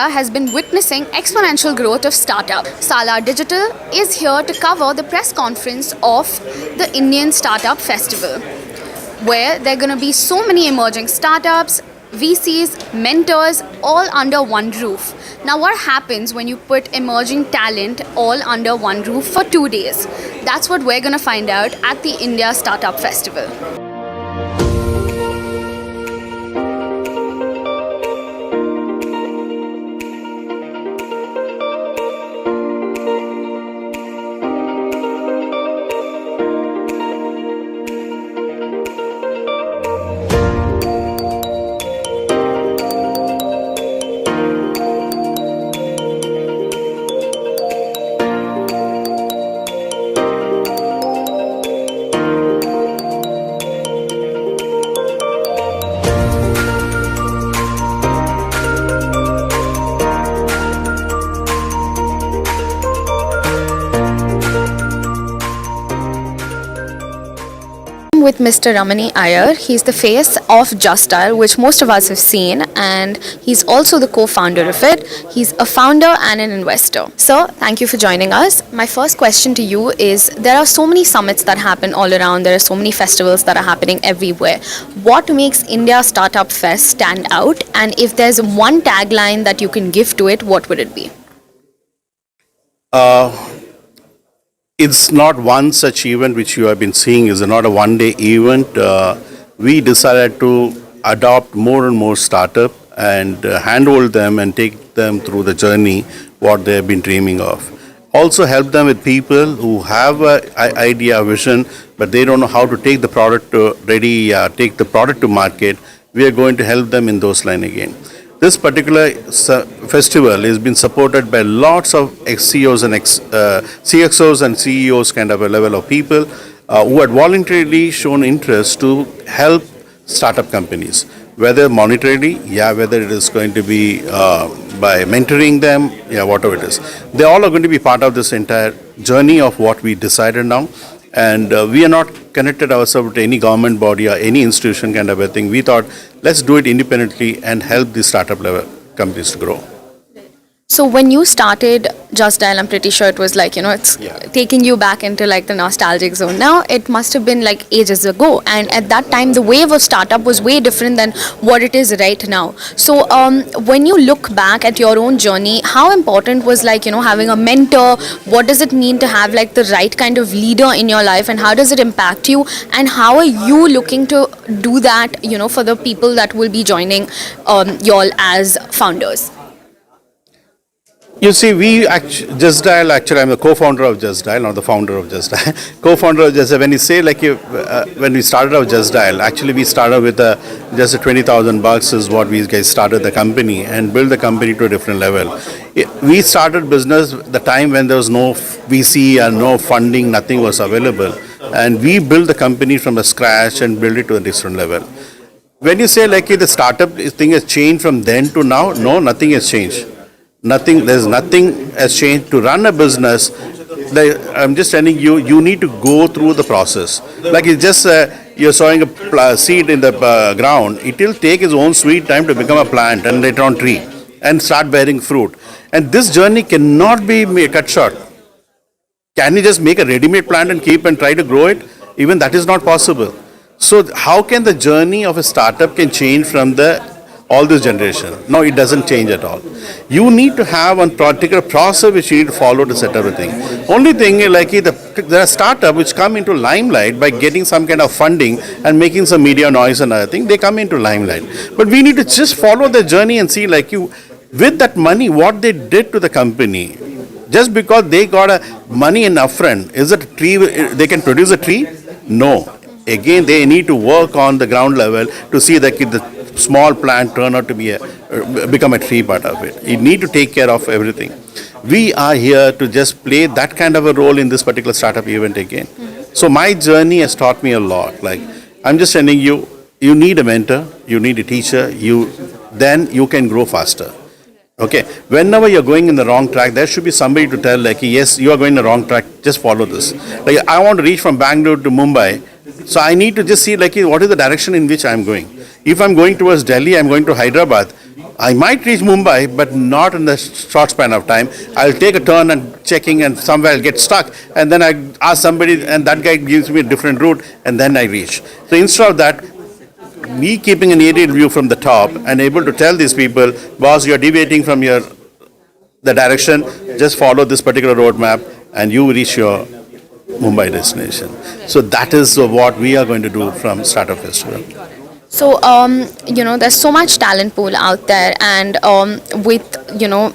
India has been witnessing exponential growth of startup. Salar Digital is here to cover the press conference of the Indian Startup Festival, where there are going to be so many emerging startups, VCs, mentors, all under one roof. Now, what happens when you put emerging talent all under one roof for 2 days? That's what we're going to find out at the India Startup Festival. With Mr. Ramani Iyer. He's the face of Just Dial, which most of us have seen, and he's also the co-founder of it. He's a founder and an investor. So, thank you for joining us. My first question to you is, there are so many summits that happen all around, there are so many festivals that are happening everywhere. What makes India Startup Fest stand out, and if there's one tagline that you can give to it, what would it be? It's not one such event which you have been seeing. Is not a one-day event. We decided to adopt more and more startup and handhold them and take them through the journey what they have been dreaming of. Also help them with people who have an idea, a vision, but they don't know how to take the product to take the product to market. We are going to help them in those lines again. This particular festival has been supported by lots of ex-CEOs and CXOs and CEOs kind of a level of people who had voluntarily shown interest to help startup companies, whether monetarily, whether it is going to be by mentoring them, whatever it is. They all are going to be part of this entire journey of what we decided now. And we are not connected ourselves to any government body or any institution kind of a thing. We thought, let's do it independently and help the startup level companies to grow. So when you started Just Dial, I'm pretty sure it was like, it's taking you back into like the nostalgic zone. Now it must have been like ages ago. And at that time, the wave of startup was way different than what it is right now. So when you look back at your own journey, how important was like, having a mentor? What does it mean to have like the right kind of leader in your life? And how does it impact you? And how are you looking to do that, for the people that will be joining y'all as founders? You see, Just Dial, actually I'm the co-founder of Just Dial, not the founder of Just Dial. Co-founder of Just Dial, when you say like, when we started out Just Dial, actually we started with just a $20,000 is what we guys started the company and built the company to a different level. We started business the time when there was no VC and no funding, nothing was available. And we built the company from the scratch and built it to a different level. When you say like the startup thing has changed from then to now, no, nothing has changed. There's nothing has changed. To run a business, I'm just telling you, you need to go through the process. Like it's just you're sowing a seed in the ground. It will take its own sweet time to become a plant and later on tree and start bearing fruit. And this journey cannot be cut short. Can you just make a ready-made plant and keep and try to grow it? Even that is not possible. So how can the journey of a startup can change from all this generation? No, it doesn't change at all. You need to have one particular process which you need to follow to set everything. Only thing like there are startups which come into limelight by getting some kind of funding and making some media noise and other thing. They come into limelight. But we need to just follow the journey and see with that money, what they did to the company. Just because they got money in upfront, is it a tree? They can produce a tree? No. Again, they need to work on the ground level to see that the small plant turn out to be become a tree part of it. You need to take care of everything. We are here to just play that kind of a role in this particular startup event again. So my journey has taught me a lot. Like I'm just telling you, you need a mentor, you need a teacher, then you can grow faster. Okay, whenever you're going in the wrong track, there should be somebody to tell like, yes, you are going in the wrong track, just follow this. Like I want to reach from Bengaluru to Mumbai, so I need to just see like what is the direction in which I'm going. If I'm going towards Delhi, I'm going to Hyderabad, I might reach Mumbai, but not in the short span of time. I'll take a turn and checking, and somewhere I'll get stuck, and then I ask somebody, and that guy gives me a different route, and then I reach. So instead of that, me keeping an aerial view from the top and able to tell these people, boss, you're deviating from the direction, just follow this particular roadmap, and you reach your Mumbai destination. So that is what we are going to do from Startup Festival. So, there's so much talent pool out there, and with,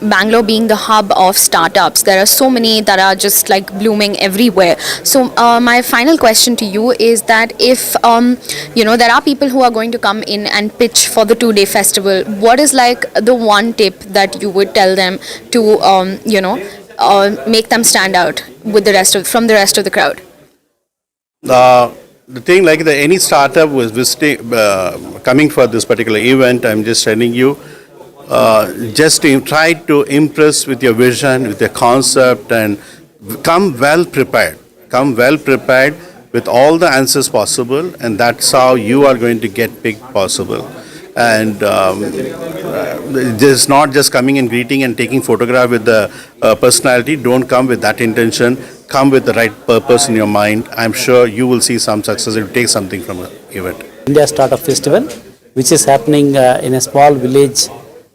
Bangalore being the hub of startups, there are so many that are just like blooming everywhere. So, my final question to you is that if, there are people who are going to come in and pitch for the 2-day festival, what is like the one tip that you would tell them to, make them stand out with from the rest of the crowd? The thing like any startup was visiting, coming for this particular event, I'm just telling you, just to try to impress with your vision, with your concept, and come well prepared. Come well prepared with all the answers possible, and that's how you are going to get picked possible. And just not just coming and greeting and taking photograph with the personality. Don't come with that intention. Come with the right purpose in your mind. I'm sure you will see some success. You take something from the event. India Startup Festival, which is happening in a small village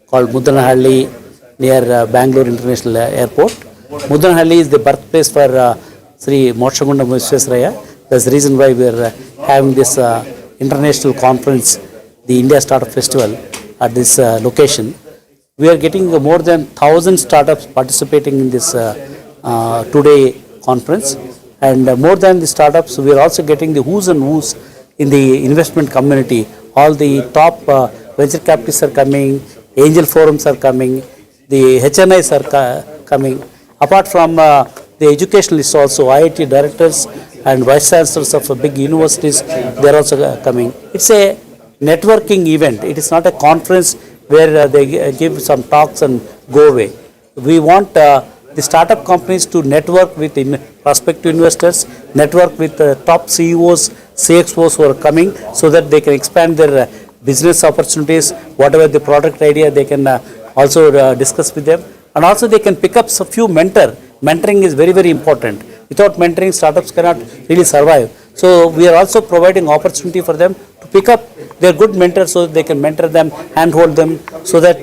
called Mudanahalli near Bengaluru International Airport. Mudanahalli is the birthplace for Sri Motshagundam Visvesvaraya. That's the reason why we are having this international conference, the India Startup Festival, at this location. We are getting more than 1,000 startups participating in this 2-day conference, and more than the startups, we are also getting the who's and who's in the investment community. All the top venture capitalists are coming, angel forums are coming, the HNIs are coming. Apart from the educationalists also, IIT directors and vice chancellors of big universities, they are also coming. It's a networking event. It is not a conference where they give some talks and go away. We want the startup companies to network with prospective investors, network with top CEOs, CXOs who are coming, so that they can expand their business opportunities. Whatever the product idea, they can also discuss with them, and also they can pick up a few mentoring is very, very important. Without mentoring, startups cannot really survive. So we are also providing opportunity for them to pick up their good mentors, so that they can mentor them, handhold them, so that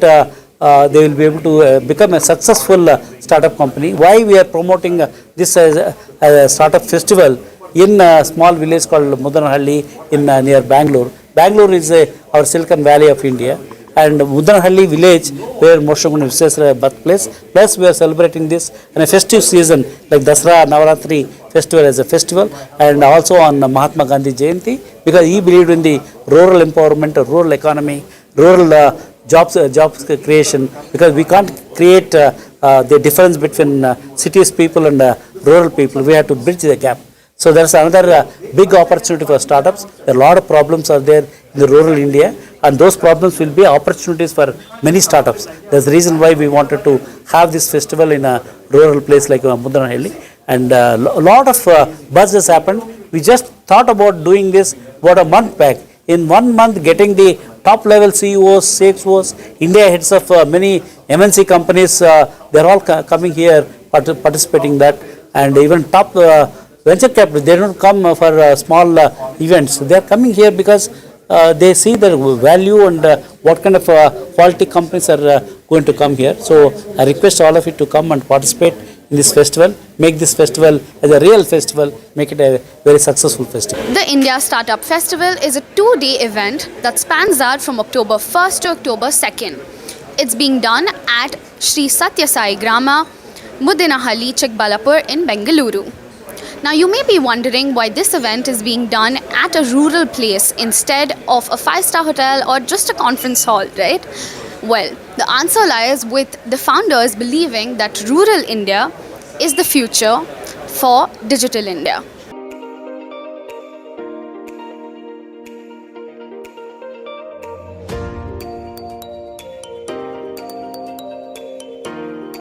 they will be able to become a successful startup company. Why we are promoting this as a startup festival in a small village called Mudanahalli in near Bangalore. Bangalore is our Silicon Valley of India, and Mudanahalli village where Motshagundam Visvesvaraya birthplace. Plus we are celebrating this in a festive season like Dasara Navaratri festival as a festival, and also on Mahatma Gandhi Jayanti, because he believed in the rural empowerment, rural economy, rural jobs creation, because we can't create the difference between cities people and rural people. We have to bridge the gap. So there's another big opportunity for startups. There are a lot of problems are there in the rural India, and those problems will be opportunities for many startups. That's the reason why we wanted to have this festival in a rural place like Mudanahalli, and a lot of buzz has happened. We just thought about doing this about a month back. In 1 month, getting the top level CEOs, CXOs, India heads of many MNC companies, they're all coming here participating in that, and even top venture capital, they don't come for small events. They are coming here because they see the value and what kind of quality companies are going to come here. So I request all of you to come and participate in this festival, make this festival as a real festival, make it a very successful festival. The India Startup Festival is a 2-day event that spans out from October 1st to October 2nd. It's being done at Sri Satya Sai Grama, Mudanahalli, Chikbalapur in Bengaluru. Now you may be wondering why this event is being done at a rural place instead of a 5-star hotel or just a conference hall, right? Well, the answer lies with the founders believing that rural India is the future for digital India.